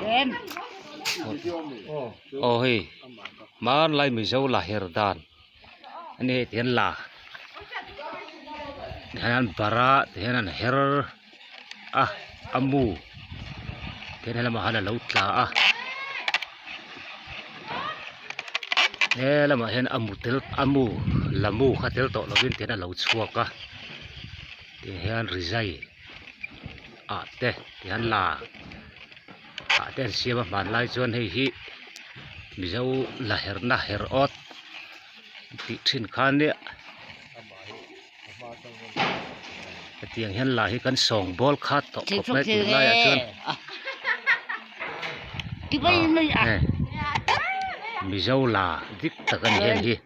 em ô hi mà lại mình dâu là herdan anh ấy tiền là hắn bara hắn her amu tiền là mà hắn là lâu ta nè là mà hắn amu lamu khát tel to lovin tiền là lâu chua cả thì hắn rizai te hắn là tên xem mà lại chuan hi mi dâu là her na her ot ti thin khan ne tiếng hen là hi kan song ball khat to khop mai tu lai a chuan cái bây giờ mi dâu là dik takan hen hi